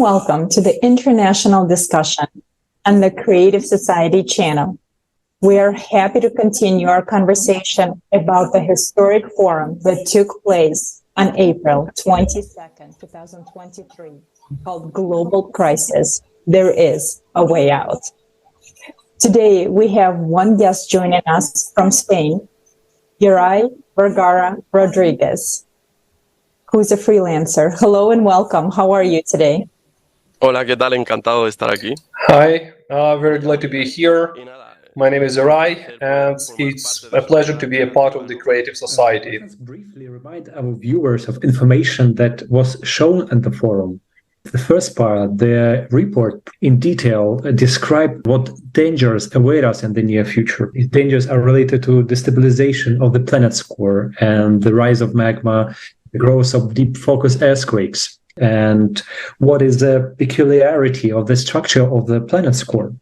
welcome to the international discussion on the Creative Society channel. We are happy to continue our conversation about the historic forum that took place on April 22nd, 2023, called Global Crisis, There Is a Way Out. Today, we have one guest joining us from Spain, Yuri Vergara Rodriguez, who's a freelancer. Hello and welcome. How are you today? Hola, ¿qué tal? Encantado de estar aquí. Hi, very glad to be here. My name is Yuri, and it's a pleasure to be a part of the Creative Society. Let's briefly remind our viewers of information that was shown at the forum. The first part, the report in detail described what dangers await us in the near future. These dangers are related to destabilization of the planet's core and the rise of magma, the growth of deep focus earthquakes, and what is the peculiarity of the structure of the planet's core.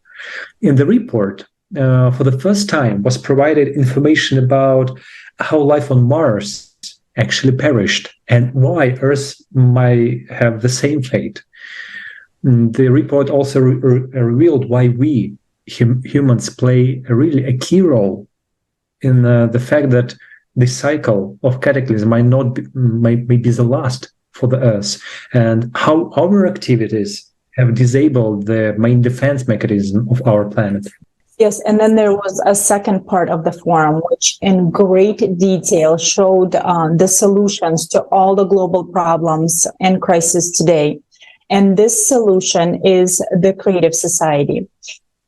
In the report, for the first time, was provided information about how life on Mars actually perished and why Earth might have the same fate. The report also revealed why we humans play a key role in the fact that the cycle of cataclysm may be the last for the Earth, and how our activities have disabled the main defense mechanism of our planet. Yes, and then there was a second part of the forum, which in great detail showed the solutions to all the global problems and crises today. And this solution is the Creative Society.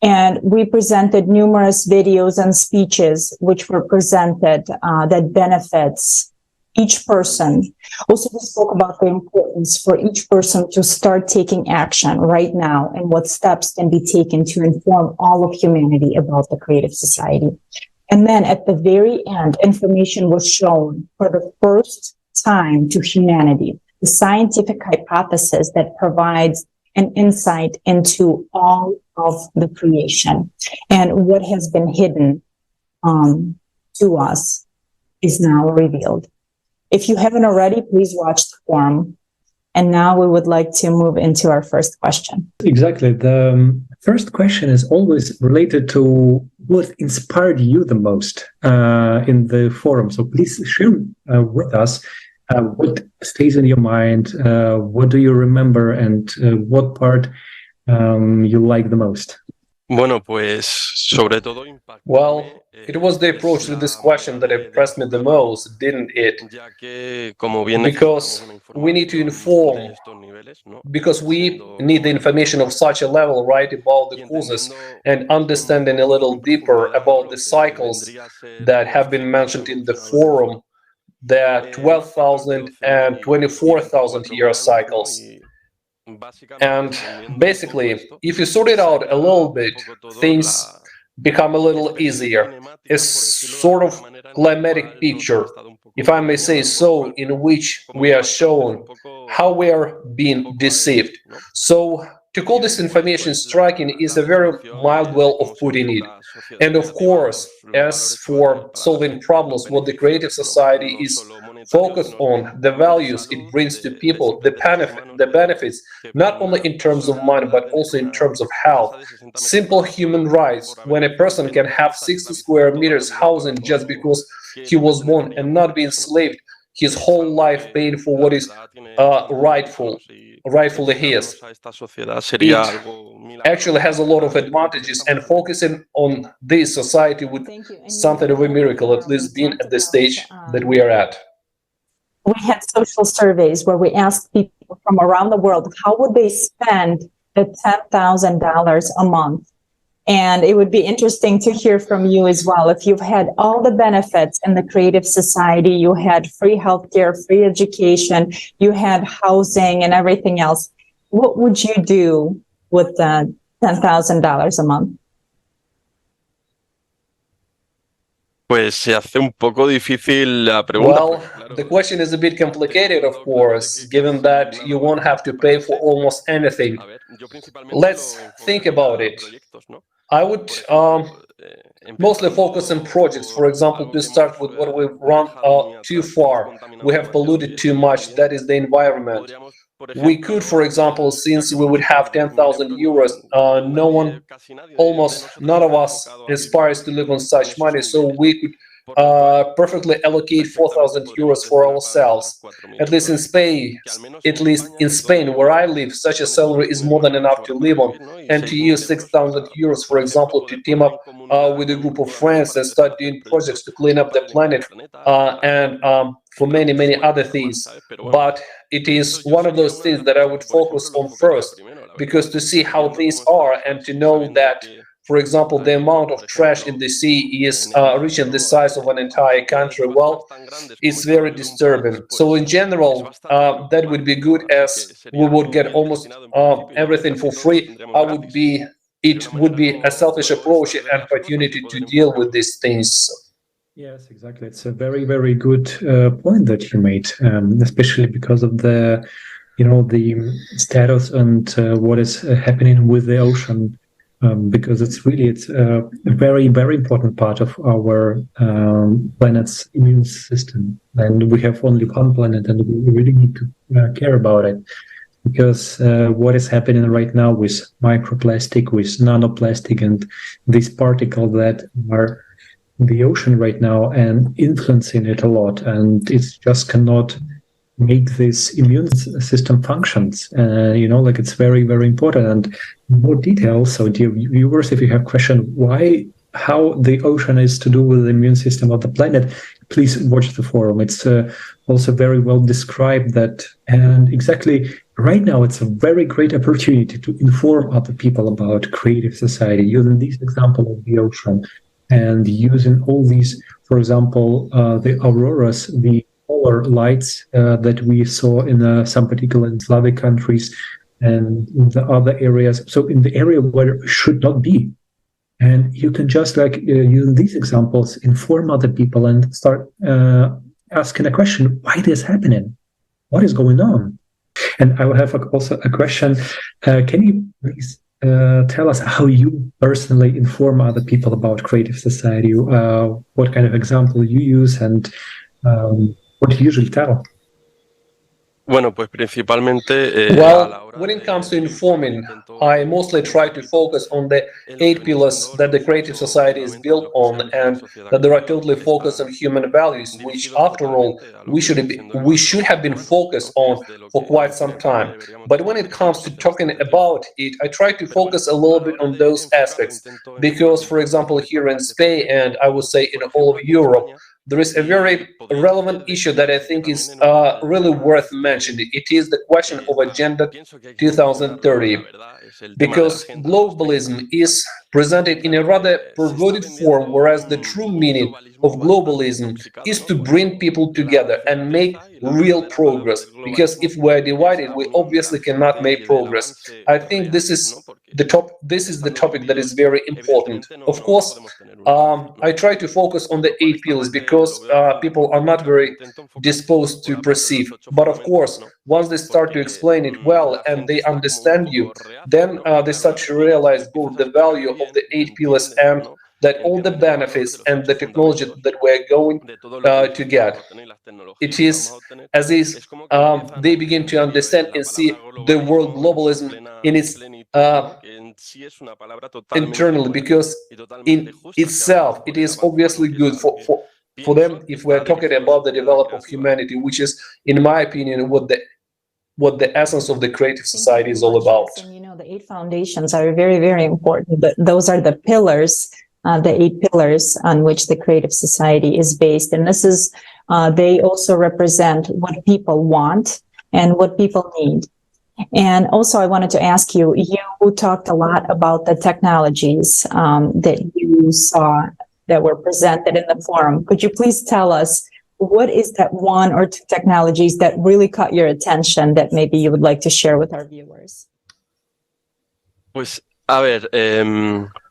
And we presented numerous videos and speeches which were presented that benefits each person. Also, we spoke about the importance for each person to start taking action right now and what steps can be taken to inform all of humanity about the Creative Society. And then at the very end, information was shown for the first time to humanity, the scientific hypothesis that provides an insight into all of the creation. And what has been hidden to us is now revealed. If you haven't already, please watch the forum. And now we would like to move into our first question. Exactly. The first question is always related to what inspired you the most in the forum. So please share with us what stays in your mind, what do you remember, and what part you like the most. Bueno, pues sobre todo Well, it was the approach to this question that impressed me the most, didn't it? Because we need to inform, because we need the information of such a level, right, about the causes and understanding a little deeper about the cycles that have been mentioned in the forum, the 12,000 and 24,000 year cycles. And basically, if you sort it out a little bit, things become a little easier. A sort of climatic picture, if I may say so, in which we are shown how we are being deceived. So to call this information striking is a very mild way of putting it. And of course, as for solving problems, what the Creative Society is focused on, the values it brings to people, the benefits, not only in terms of money, but also in terms of health. Simple human rights, when a person can have 60 square meters housing just because he was born and not be enslaved his whole life, paying for what is rightfully his. It actually has a lot of advantages, and focusing on this society would something of a miracle, at least being at the stage that we are at. We had social surveys where we asked people from around the world, how would they spend the $10,000 a month? And it would be interesting to hear from you as well. If you've had all the benefits in the Creative Society, you had free healthcare, free education, you had housing and everything else, what would you do with the $10,000 a month? Pues se hace un poco difícil la pregunta. Well, the question is a bit complicated, of course, given that you won't have to pay for almost anything. Let's think about it. I would mostly focus on projects. For example, to start with what we've run too far, we have polluted too much, that is the environment. We could, for example, since we would have 10,000 euros, almost none of us aspires to live on such money, so we could perfectly allocate 4,000 euros for ourselves. At least in Spain, where I live, such a salary is more than enough to live on, and to use 6,000 euros, for example, to team up with a group of friends and start doing projects to clean up the planet and for many other things. But it is one of those things that I would focus on first, because to see how things are and to know that, for example, the amount of trash in the sea is reaching the size of an entire country, well, it's very disturbing. So in general, that would be good, as we would get almost everything for free. It would be a selfish approach and opportunity to deal with these things. Yes, exactly. It's a very good point that you made, especially because of the status and what is happening with the ocean. Because it's a very important part of our planet's immune system, and we have only one planet, and we really need to care about it, because what is happening right now with microplastic, with nanoplastic, and these particles that are in the ocean right now and influencing it a lot, and it just cannot make this immune system functions. It's very important. And more details, so dear viewers, if you have question how the ocean is to do with the immune system of the planet, please watch the forum. It's also very well described that, and exactly right now it's a very great opportunity to inform other people about creative society, using this example of the ocean and using all these, for example, the auroras, the polar lights that we saw in some particular Slavic countries and in the other areas. So in the area where it should not be. And you can just use these examples, inform other people, and start asking a question: why this happening? What is going on? And I will have also a question. Can you please tell us how you personally inform other people about creative society? What kind of example you use, and what do you usually tell? Bueno, pues principalmente. Well, when it comes to informing, I mostly try to focus on the 8 pillars that the creative society is built on, and that they are totally focused on human values, which, after all, we should have been focused on for quite some time. But when it comes to talking about it, I try to focus a little bit on those aspects, because, for example, here in Spain, and I would say in all of Europe, there is a very relevant issue that I think is really worth mentioning. It is the question of Agenda 2030, because globalism is presented in a rather perverted form, whereas the true meaning of globalism is to bring people together and make real progress. Because if we're divided, we obviously cannot make progress. I think this is the topic that is very important. Of course, I try to focus on the 8 pillars because people are not very disposed to perceive. But of course, once they start to explain it well and they understand you, then they start to realize both the value of the 8 pillars and that all the benefits and the technology that we're going to get. It is as if they begin to understand and see the word globalism in its internally, because in itself it is obviously good for them if we're talking about the development of humanity, which is, in my opinion, what the essence of the creative society is all about. And the 8 foundations are very important. But those are the pillars, the 8 pillars on which the creative society is based. And this is, they also represent what people want and what people need. And also, I wanted to ask you, you talked a lot about the technologies that you saw that were presented in the forum. Could you please tell us, what is that 1 or 2 technologies that really caught your attention that maybe you would like to share with our viewers? Pues, a ver,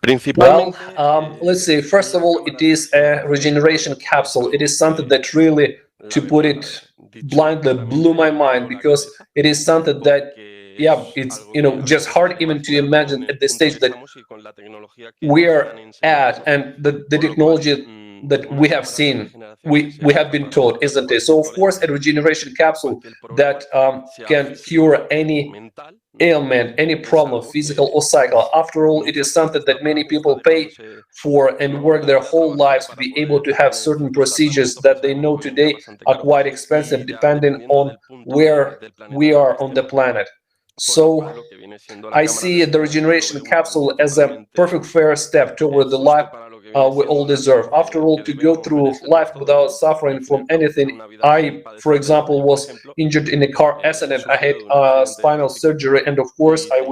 principalmente. Well, let's see. First of all, it is a regeneration capsule. It is something that really, to put it bluntly, blew my mind, because it is something that, yeah, it's just hard even to imagine at the stage that we're at, and the technology that we have seen, we have been taught, isn't it? So of course a regeneration capsule that can cure any ailment, any problem, physical or psychical. After all, it is something that many people pay for and work their whole lives to be able to have certain procedures that they know today are quite expensive depending on where we are on the planet. So I see the regeneration capsule as a perfect first step toward the life we all deserve. After all, to go through life without suffering from anything. I, for example, was injured in a car accident. I had spinal surgery, and of course I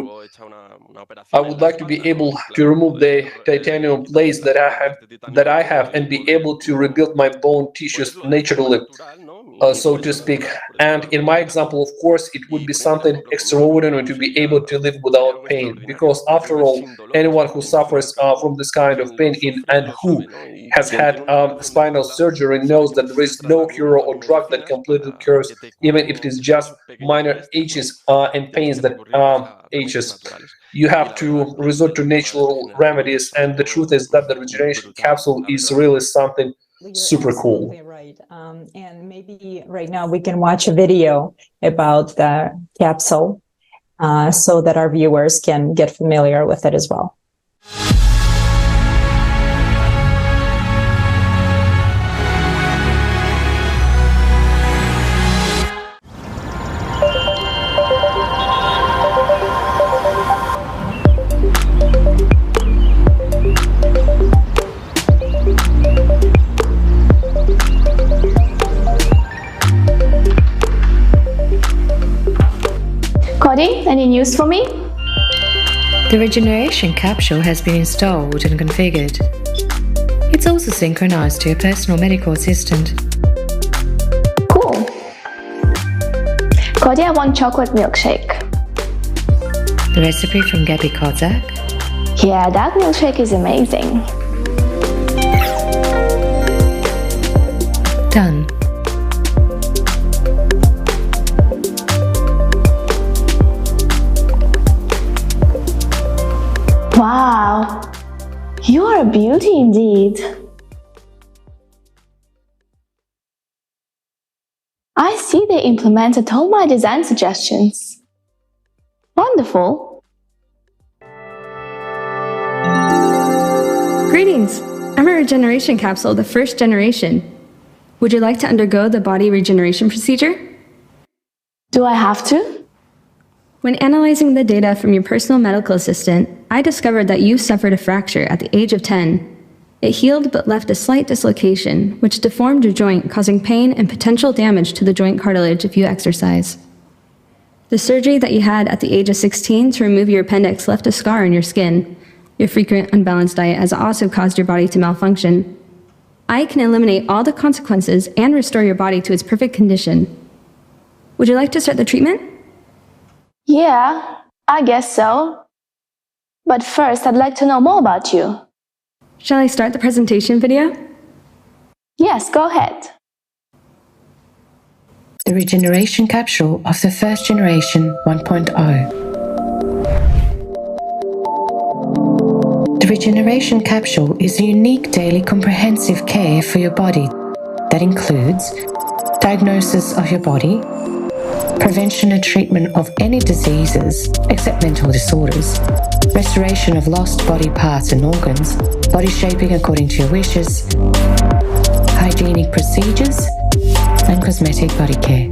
would like to be able to remove the titanium plates that I have and be able to rebuild my bone tissues naturally, so to speak. And in my example, of course, it would be something extraordinary to be able to live without pain, because after all, anyone who suffers from this kind of pain and who has had spinal surgery knows that there is no cure or drug that completely cures, even if it is just minor aches and pains that aches. You have to resort to natural remedies, and the truth is that the regeneration capsule is really something super cool. Right. And maybe right now we can watch a video about the capsule so that our viewers can get familiar with it as well. Cody, any news for me? The regeneration capsule has been installed and configured. It's also synchronized to your personal medical assistant. Cool. Cody, I want chocolate milkshake. The recipe from Gabby Kozak. Yeah, that milkshake is amazing. Done. Wow, you are a beauty indeed. I see they implemented all my design suggestions. Wonderful. Greetings! I'm a regeneration capsule, the first generation. Would you like to undergo the body regeneration procedure? Do I have to? When analyzing the data from your personal medical assistant, I discovered that you suffered a fracture at the age of 10. It healed but left a slight dislocation, which deformed your joint, causing pain and potential damage to the joint cartilage if you exercise. The surgery that you had at the age of 16 to remove your appendix left a scar on your skin. Your frequent unbalanced diet has also caused your body to malfunction. I can eliminate all the consequences and restore your body to its perfect condition. Would you like to start the treatment? Yeah, I guess so. But first, I'd like to know more about you. Shall I start the presentation video? Yes, go ahead. The regeneration capsule of the first generation 1.0. The regeneration capsule is a unique daily comprehensive care for your body that includes diagnosis of your body, prevention and treatment of any diseases except mental disorders, restoration of lost body parts and organs, body shaping according to your wishes, hygienic procedures, and cosmetic body care.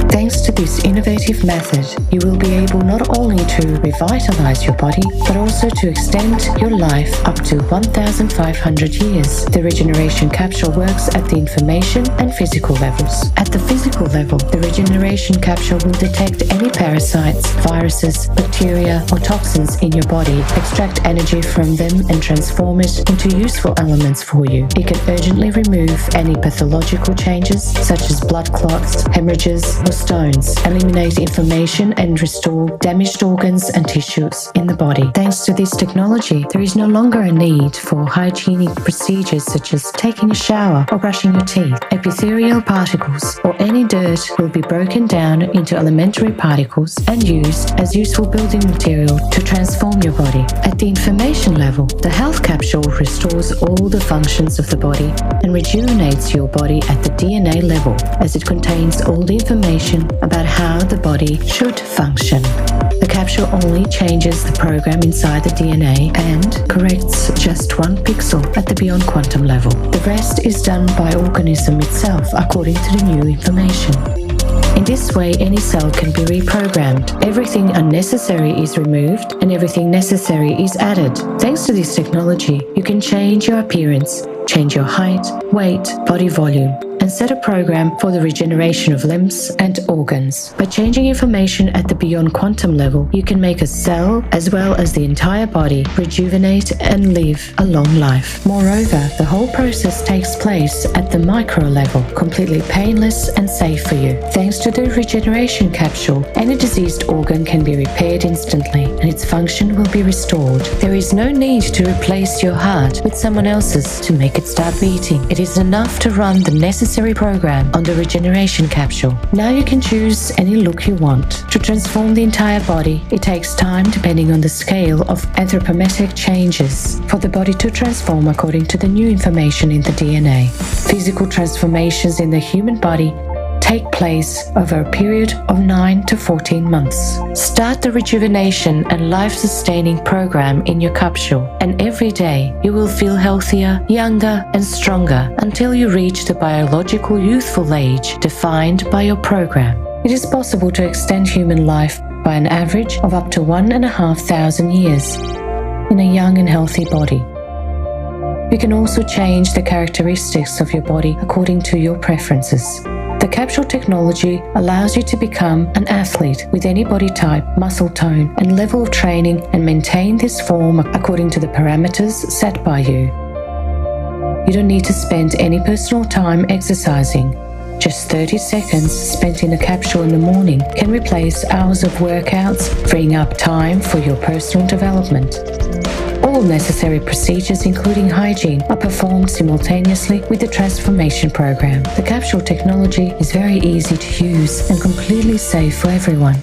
Thanks to this innovative method, you will be able not only to revitalize your body, but also to extend your life up to 1,500 years. The regeneration capsule works at the information and physical levels. At the physical level, the regeneration capsule will detect any parasites, viruses, bacteria, or toxins in your body, extract energy from them and transform it into useful elements for you. It can urgently remove any pathological changes, such as blood clots, hemorrhages, tumors or stones, eliminate inflammation and restore damaged organs and tissues in the body. Thanks to this technology, there is no longer a need for hygienic procedures such as taking a shower or brushing your teeth. Epithelial particles or any dirt will be broken down into elementary particles and used as useful building material to transform your body. At the information level, the health capsule restores all the functions of the body and rejuvenates your body at the DNA level, as it contains all the information about how the body should function. The capsule only changes the program inside the DNA and corrects just one pixel at the beyond quantum level. The rest is done by organism itself according to the new information. In this way, any cell can be reprogrammed. Everything unnecessary is removed and everything necessary is added. Thanks to this technology, you can change your appearance, change your height, weight, body volume, and set a program for the regeneration of limbs and organs. By changing information at the beyond quantum level, you can make a cell, as well as the entire body, rejuvenate and live a long life. Moreover, the whole process takes place at the micro level, completely painless and safe for you. Thanks to the regeneration capsule, any diseased organ can be repaired instantly and its function will be restored. There is no need to replace your heart with someone else's to make it start beating. It is enough to run the necessary program on the regeneration capsule. Now you can choose any look you want. To transform the entire body, it takes time depending on the scale of anthropometric changes for the body to transform according to the new information in the DNA. Physical transformations in the human body take place over a period of 9 to 14 months. Start the rejuvenation and life-sustaining program in your capsule, and every day you will feel healthier, younger, and stronger until you reach the biological youthful age defined by your program. It is possible to extend human life by an average of up to 1,500 years in a young and healthy body. You can also change the characteristics of your body according to your preferences. The capsule technology allows you to become an athlete with any body type, muscle tone, and level of training and maintain this form according to the parameters set by you. You don't need to spend any personal time exercising. Just 30 seconds spent in a capsule in the morning can replace hours of workouts, freeing up time for your personal development. All necessary procedures, including hygiene, are performed simultaneously with the transformation program. The capsule technology is very easy to use and completely safe for everyone.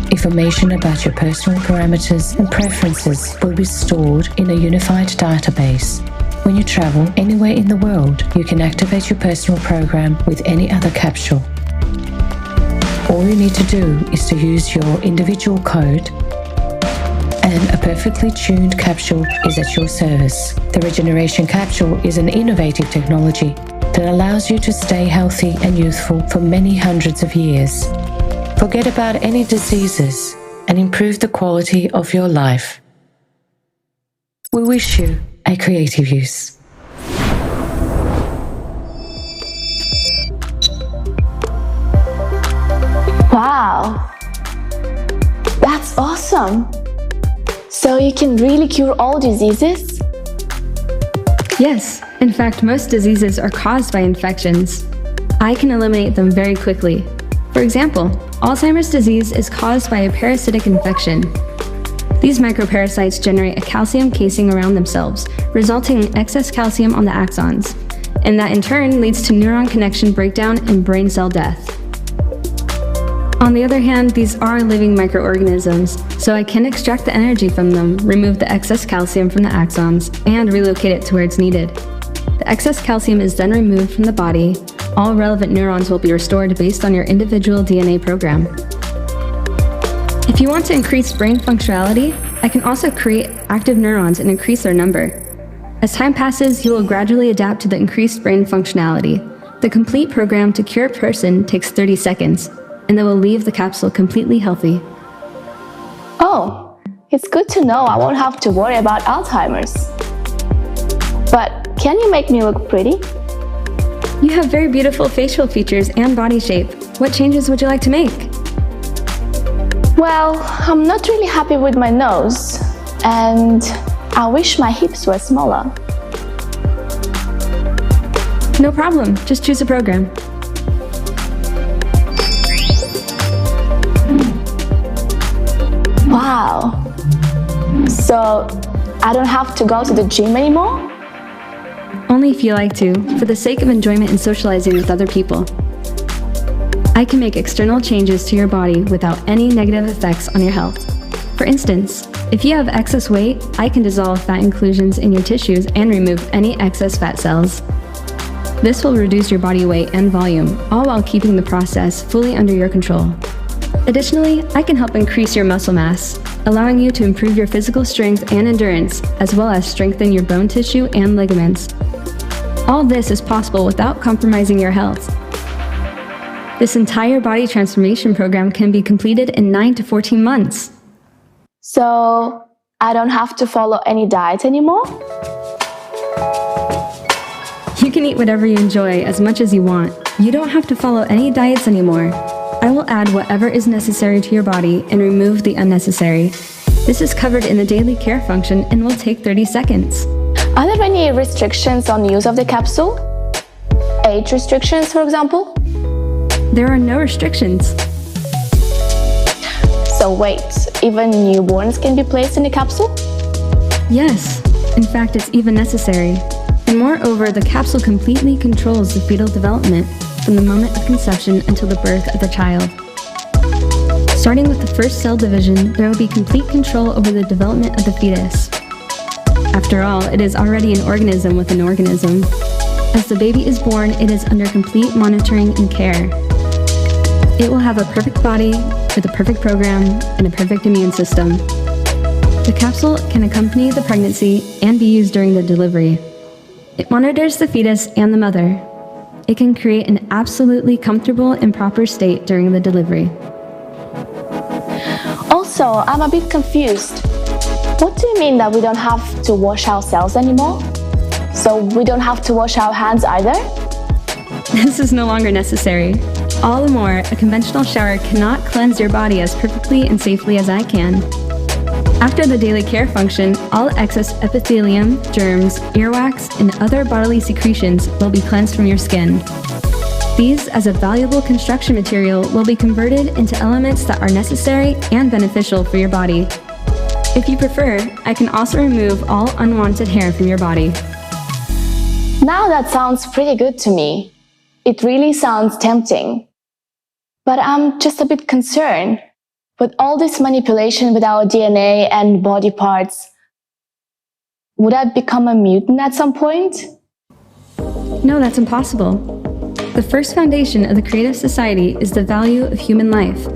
Information about your personal parameters and preferences will be stored in a unified database. When you travel anywhere in the world, you can activate your personal program with any other capsule. All you need to do is to use your individual code, and a perfectly tuned capsule is at your service. The regeneration capsule is an innovative technology that allows you to stay healthy and youthful for many hundreds of years. Forget about any diseases and improve the quality of your life. We wish you a creative use. Wow! That's awesome! So you can really cure all diseases? Yes, in fact, most diseases are caused by infections. I can eliminate them very quickly. For example, Alzheimer's disease is caused by a parasitic infection. These microparasites generate a calcium casing around themselves, resulting in excess calcium on the axons, and that in turn leads to neuron connection breakdown and brain cell death. On the other hand, these are living microorganisms, so I can extract the energy from them, remove the excess calcium from the axons, and relocate it to where it's needed. The excess calcium is then removed from the body. All relevant neurons will be restored based on your individual DNA program. If you want to increase brain functionality, I can also create active neurons and increase their number. As time passes, you will gradually adapt to the increased brain functionality. The complete program to cure a person takes 30 seconds, and they will leave the capsule completely healthy. Oh, it's good to know I won't have to worry about Alzheimer's. But can you make me look pretty? You have very beautiful facial features and body shape. What changes would you like to make? Well, I'm not really happy with my nose, and I wish my hips were smaller. No problem, just choose a program. So I don't have to go to the gym anymore? Only if you like to, for the sake of enjoyment and socializing with other people. I can make external changes to your body without any negative effects on your health. For instance, if you have excess weight, I can dissolve fat inclusions in your tissues and remove any excess fat cells. This will reduce your body weight and volume, all while keeping the process fully under your control. Additionally, I can help increase your muscle mass, allowing you to improve your physical strength and endurance, as well as strengthen your bone tissue and ligaments. All this is possible without compromising your health. This entire body transformation program can be completed in 9 to 14 months. So I don't have to follow any diet anymore? You can eat whatever you enjoy as much as you want. You don't have to follow any diets anymore. I will add whatever is necessary to your body and remove the unnecessary. This is covered in the daily care function and will take 30 seconds. Are there any restrictions on use of the capsule? Age restrictions, for example? There are no restrictions. So wait, even newborns can be placed in the capsule? Yes, in fact it's even necessary. And moreover, the capsule completely controls the fetal development from the moment of conception until the birth of the child. Starting with the first cell division, there will be complete control over the development of the fetus. After all, it is already an organism with an organism. As the baby is born, it is under complete monitoring and care. It will have a perfect body, with a perfect program, and a perfect immune system. The capsule can accompany the pregnancy and be used during the delivery. It monitors the fetus and the mother. It can create an absolutely comfortable and proper state during the delivery. Also, I'm a bit confused. What do you mean that we don't have to wash ourselves anymore? So we don't have to wash our hands either? This is no longer necessary. All the more, a conventional shower cannot cleanse your body as perfectly and safely as I can. After the daily care function, all excess epithelium, germs, earwax, and other bodily secretions will be cleansed from your skin. These, as a valuable construction material, will be converted into elements that are necessary and beneficial for your body. If you prefer, I can also remove all unwanted hair from your body. Now that sounds pretty good to me. It really sounds tempting. But I'm just a bit concerned. With all this manipulation with our DNA and body parts, would I become a mutant at some point? No, that's impossible. The first foundation of the creative society is the value of human life,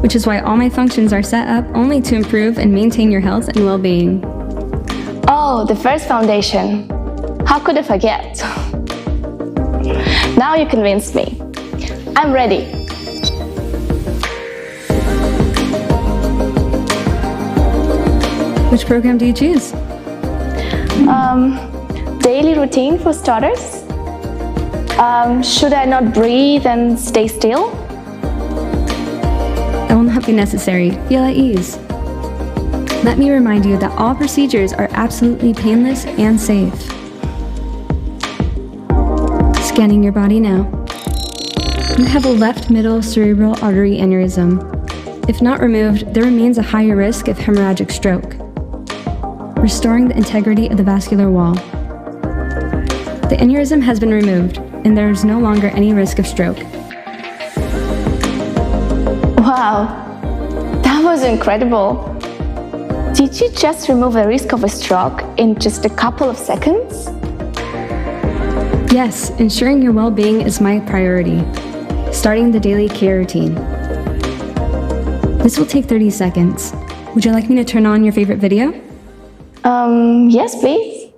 which is why all my functions are set up only to improve and maintain your health and well-being. Oh, the first foundation. How could I forget? Now you convinced me. I'm ready. Which program do you choose? Daily routine for starters. Should I not breathe and stay still? That will not be necessary. Feel at ease. Let me remind you that all procedures are absolutely painless and safe. Scanning your body now. You have a left middle cerebral artery aneurysm. If not removed, there remains a higher risk of hemorrhagic stroke, restoring the integrity of the vascular wall. The aneurysm has been removed, and there is no longer any risk of stroke. Wow, that was incredible. Did you just remove the risk of a stroke in just a couple of seconds? Yes, ensuring your well-being is my priority. Starting the daily care routine. This will take 30 seconds. Would you like me to turn on your favorite video? Yes, please.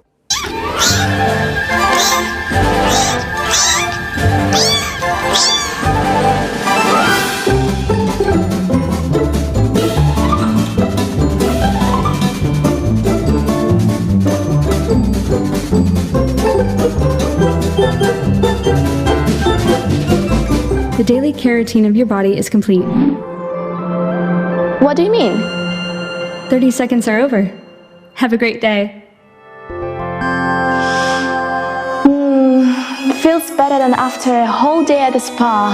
The daily care routine of your body is complete. What do you mean? 30 seconds are over. Have a great day. Feels better than after a whole day at the spa.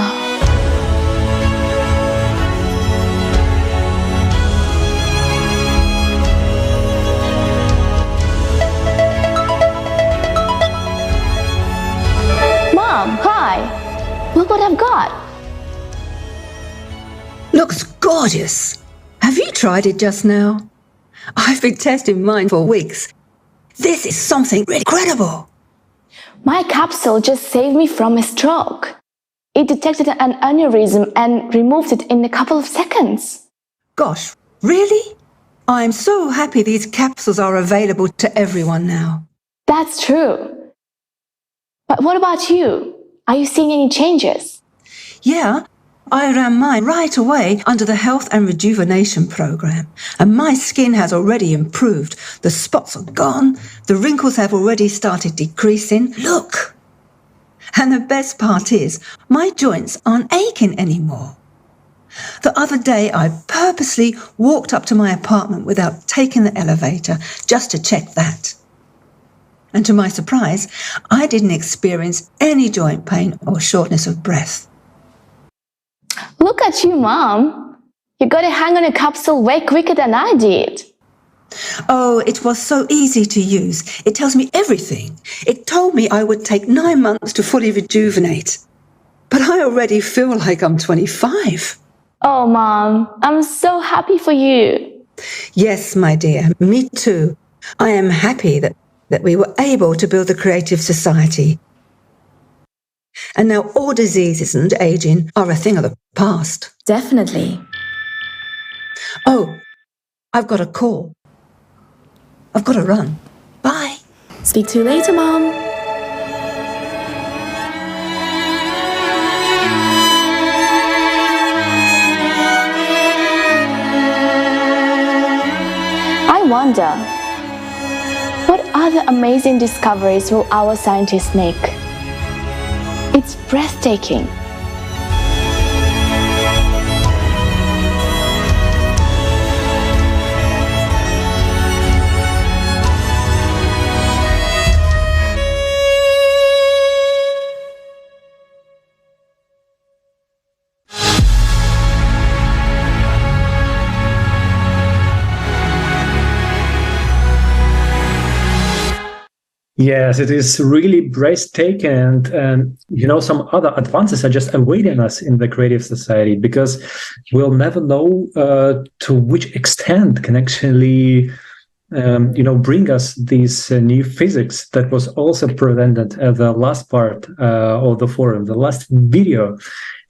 Look what I've got. Looks gorgeous. Have you tried it just now? I've been testing mine for weeks. This is something incredible. My capsule just saved me from a stroke. It detected an aneurysm and removed it in a couple of seconds. Gosh, really? I'm so happy these capsules are available to everyone now. That's true. But what about you? Are you seeing any changes? Yeah, I ran mine right away under the Health and Rejuvenation program, and my skin has already improved. The spots are gone, the wrinkles have already started decreasing. Look! And the best part is, my joints aren't aching anymore. The other day, I purposely walked up to my apartment without taking the elevator just to check that. And to my surprise, I didn't experience any joint pain or shortness of breath. Look at you, Mom. You got a hang on a capsule way quicker than I did. Oh, it was so easy to use. It tells me everything. It told me I would take 9 months to fully rejuvenate. But I already feel like I'm 25. Oh, Mom, I'm so happy for you. Yes, my dear, me too. I am happy that we were able to build the Creative Society. And now all diseases and aging are a thing of the past. Definitely. Oh, I've got a call. I've got to run. Bye. Speak to you later, Mom. I wonder, what other amazing discoveries will our scientists make? It's breathtaking. Yes, it is really breathtaking, and some other advances are just awaiting us in the Creative Society, because we'll never know to which extent can actually bring us these new physics that was also presented at the last part of the forum, the last video,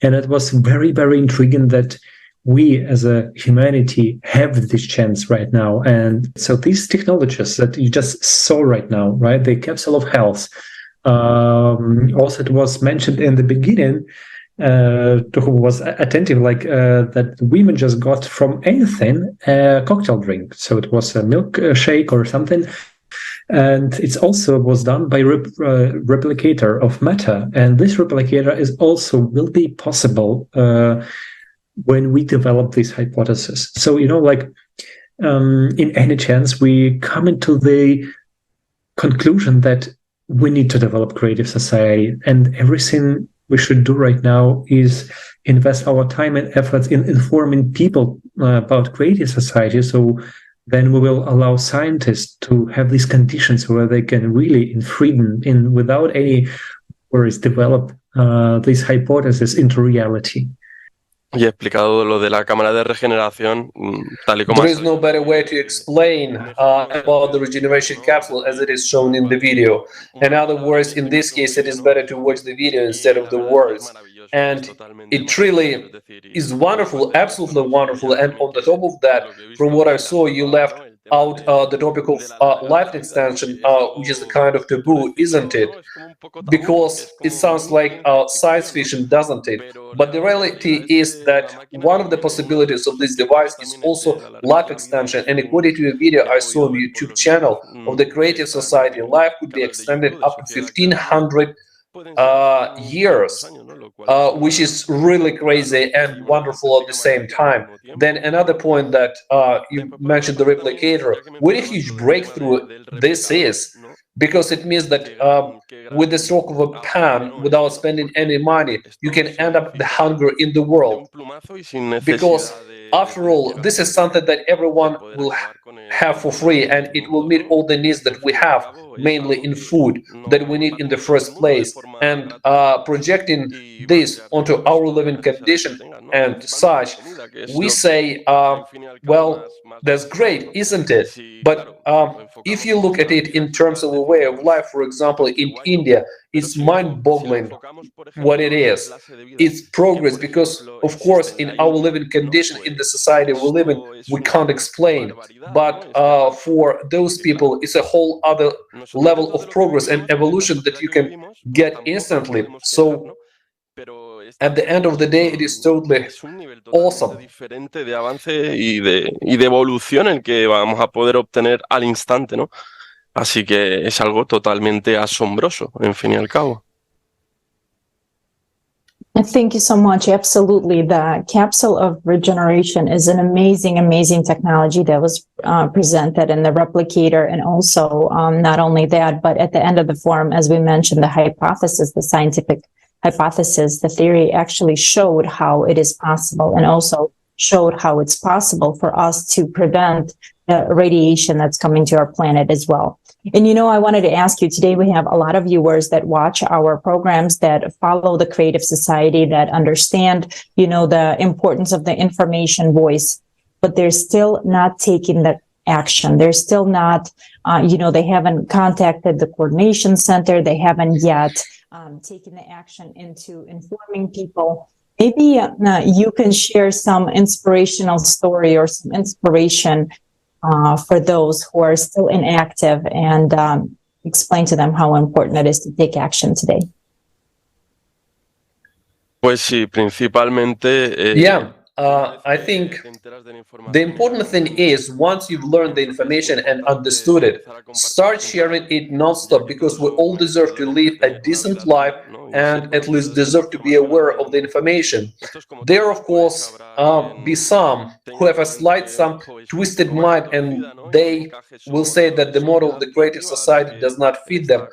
and it was very, very intriguing that we as a humanity have this chance right now. And so these technologies that you just saw right now, right, the capsule of health, also it was mentioned in the beginning, to who was attentive, that women just got from anything a cocktail drink. So it was a milkshake or something. And it also was done by replicator of matter. And this replicator is also will be possible when we develop this hypothesis. So, in any chance, we come into the conclusion that we need to develop Creative Society, and everything we should do right now is invest our time and efforts in informing people about Creative Society. So then we will allow scientists to have these conditions where they can really, in freedom, without any worries, develop this hypothesis into reality. Y he explicado lo de la cámara de regeneración, tal y como... There is no better way to explain about the regeneration capsule as it is shown in the video. In other words, in this case, it is better to watch the video instead of the words. And it really is wonderful, absolutely wonderful. And on the top of that, from what I saw, you left out the topic of life extension, which is a kind of taboo, isn't it? Because it sounds like science fiction, doesn't it? But the reality is that one of the possibilities of this device is also life extension. And according to a video I saw on the YouTube channel of the Creative Society, life could be extended up to 1500 years, which is really crazy and wonderful at the same time. Then another point that you mentioned, the replicator, what a huge breakthrough this is, because it means that with the stroke of a pen, without spending any money, you can end up the hunger in the world. Because After all, this is something that everyone will have for free, and it will meet all the needs that we have, mainly in food, that we need in the first place. And projecting this onto our living condition and such, we say, well, that's great, isn't it? But if you look at it in terms of a way of life, for example, in India, it's mind-boggling what it is. It's progress because, of course, in our living condition, in the society we live in, we can't explain. But for those people, it's a whole other level of progress and evolution that you can get instantly. So at the end of the day, it is totally awesome. Diferente de avance y de evolución el que vamos a poder obtener al instante, ¿no? Así que es algo totalmente asombroso, en fin y al cabo. Thank you so much. Absolutely. The capsule of regeneration is an amazing, amazing technology that was presented in the replicator. And also, not only that, but at the end of the forum, as we mentioned, the hypothesis, the scientific hypothesis, the theory actually showed how it is possible and also showed how it's possible for us to prevent the radiation that's coming to our planet as well. And, you know, I wanted to ask you today, we have a lot of viewers that watch our programs that follow the Creative Society, that understand, you know, the importance of the information voice, but they're still not taking the action. They're still not, you know, they haven't contacted the coordination center. They haven't yet taken the action into informing people. Maybe you can share some inspirational story or some inspiration for those who are still inactive and explain to them how important it is to take action today. Pues sí, principalmente. I think the important thing is, once you've learned the information and understood it, start sharing it non-stop, because we all deserve to live a decent life and at least deserve to be aware of the information. There, of course, be some who have a some twisted mind, and they will say that the model of the Creative Society does not fit them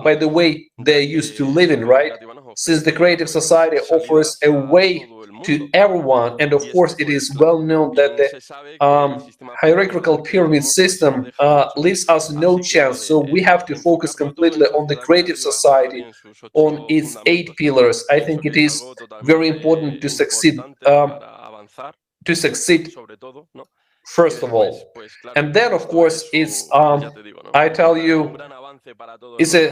by the way they're used to living, right? Since the Creative Society offers a way to everyone, and of course it is well known that the hierarchical pyramid system leaves us no chance, so we have to focus completely on the Creative Society, on its 8 pillars. I think it is very important to succeed first of all. And then, of course, it's I tell you, it's a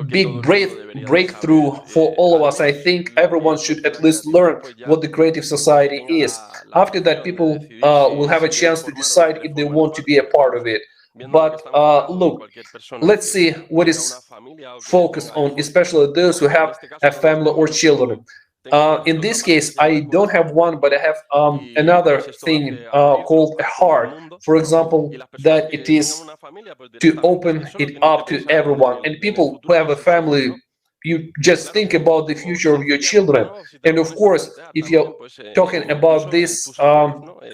big breakthrough for all of us. I think everyone should at least learn what the Creative Society is. After that, people will have a chance to decide if they want to be a part of it. But look, let's see what is focused on, especially those who have a family or children. In this case, I don't have one, but I have another thing called a heart. For example, that it is to open it up to everyone. And people who have a family, you just think about the future of your children. And of course, if you're talking about this,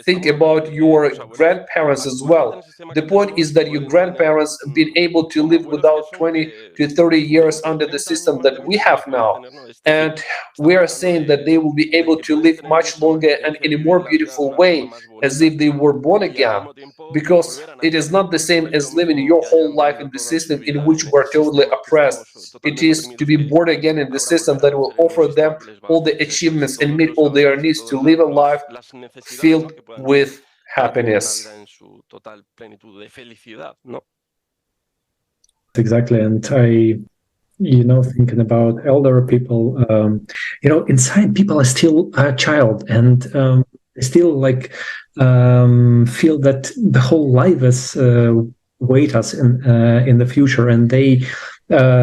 think about your grandparents as well. The point is that your grandparents have been able to live without 20 to 30 years under the system that we have now. And we are saying that they will be able to live much longer and in a more beautiful way, as if they were born again. Because it is not the same as living your whole life in the system in which we're totally oppressed. It is to be born again in the system that will offer them all the achievements and meet all their needs to live a life filled with happiness. Exactly. And I, thinking about elder people, inside people are still a child, and still feel that the whole life is wait us in the future, and they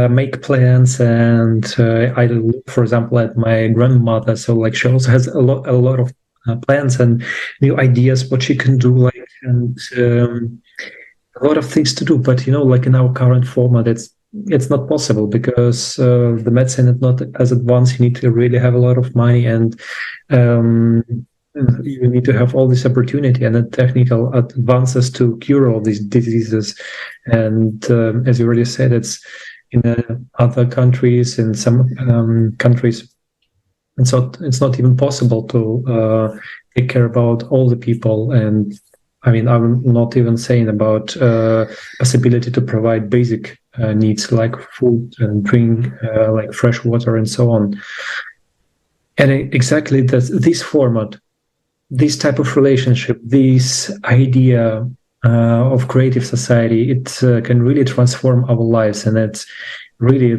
make plans. And I look, for example, at my grandmother. So she also has a lot of plans and new ideas what she can do, and a lot of things to do. But in our current format, it's not possible, because the medicine is not as advanced. You need to really have a lot of money, and you need to have all this opportunity and the technical advances to cure all these diseases. And as you already said, it's in other countries, in some countries, and so it's not even possible to take care about all the people. And I mean, I'm not even saying about possibility to provide basic needs like food and drink, like fresh water and so on. And exactly this format, this type of relationship, this idea of creative society, it can really transform our lives. And that's really,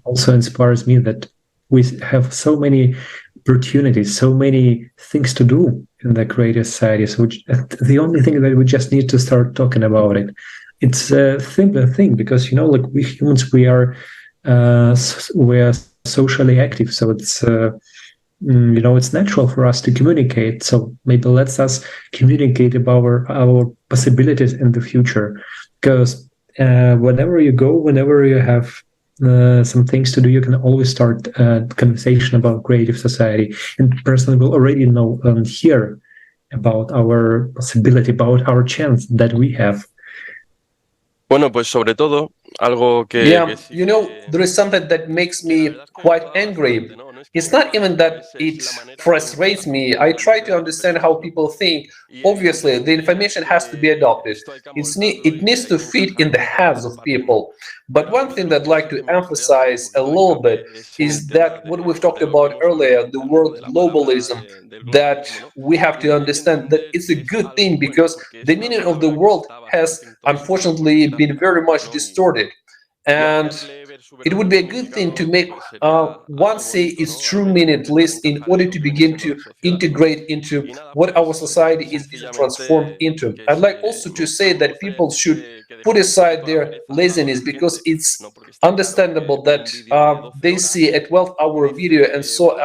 also inspires me that we have so many opportunities, so many things to do in the creative society. So the only thing that we just need to start talking about it. It's a simple thing because, like we humans, we are socially active. So it's, it's natural for us to communicate. So maybe let's us communicate about our possibilities in the future. Because whenever you go, whenever you have some things to do, you can always start a conversation about creative society. And personally, will already know hear about our possibility, about our chance that we have. Bueno, pues sobre todo, algo que... Yeah, there is something that makes me quite angry. It's not even that it frustrates me. I try to understand how people think. Obviously, the information has to be adopted. It needs to fit in the heads of people. But one thing that I'd like to emphasize a little bit is that what we've talked about earlier, the word globalism, that we have to understand that it's a good thing because the meaning of the world has unfortunately been very much distorted. And it would be a good thing to make one say its true meaning, at least in order to begin to integrate into what our society is transformed into. I'd like also to say that people should put aside their laziness because it's understandable that they see a 12-hour video and so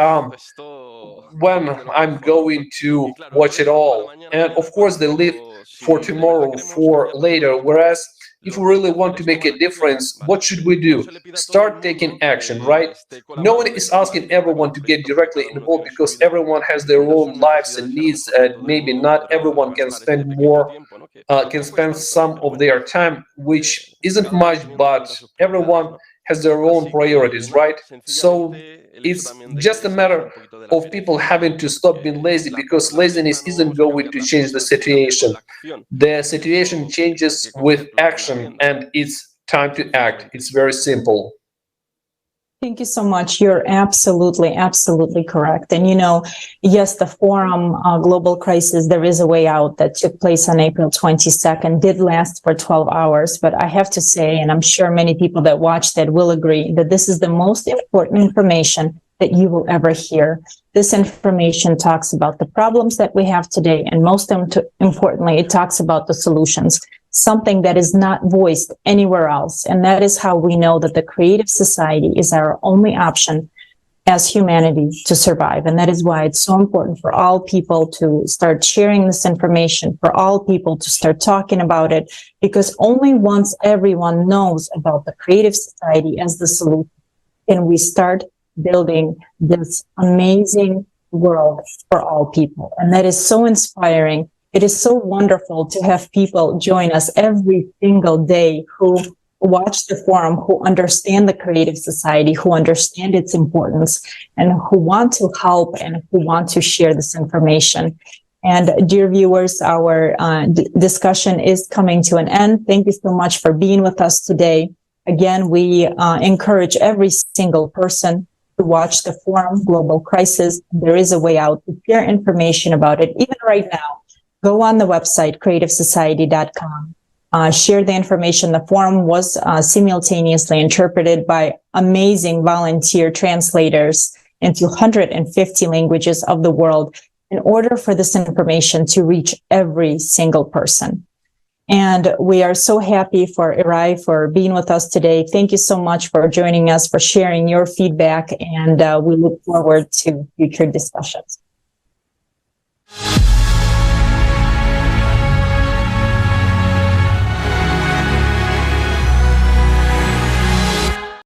when I'm going to watch it all. And of course they live for tomorrow, for later, whereas if we really want to make a difference, what should we do? Start taking action, right? No one is asking everyone to get directly involved because everyone has their own lives and needs, and maybe not everyone can spend some of their time, which isn't much, but everyone has their own priorities, right? So it's just a matter of people having to stop being lazy because laziness isn't going to change the situation. The situation changes with action and it's time to act. It's very simple. Thank you so much. You're absolutely correct. And, yes, the forum, Global Crisis, There Is a Way Out, that took place on April 22nd did last for 12 hours. But I have to say, and I'm sure many people that watched that will agree, that this is the most important information that you will ever hear. This information talks about the problems that we have today, and most importantly, it talks about the solutions, something that is not voiced anywhere else. And that is how we know that the creative society is our only option as humanity to survive. And that is why it's so important for all people to start sharing this information, for all people to start talking about it, because only once everyone knows about the creative society as the solution can we start building this amazing world for all people. And that is so inspiring. It is so wonderful to have people join us every single day who watch the forum, who understand the creative society, who understand its importance, and who want to help and who want to share this information. And dear viewers, our discussion is coming to an end. Thank you so much for being with us today. Again, we encourage every single person to watch the forum, Global Crisis, There Is a Way Out, to share information about it. Even right now, go on the website, creativesociety.com. Share the information. The forum was simultaneously interpreted by amazing volunteer translators into 150 languages of the world in order for this information to reach every single person. And we are so happy for Yuri for being with us today. Thank you so much for joining us, for sharing your feedback, and we look forward to future discussions.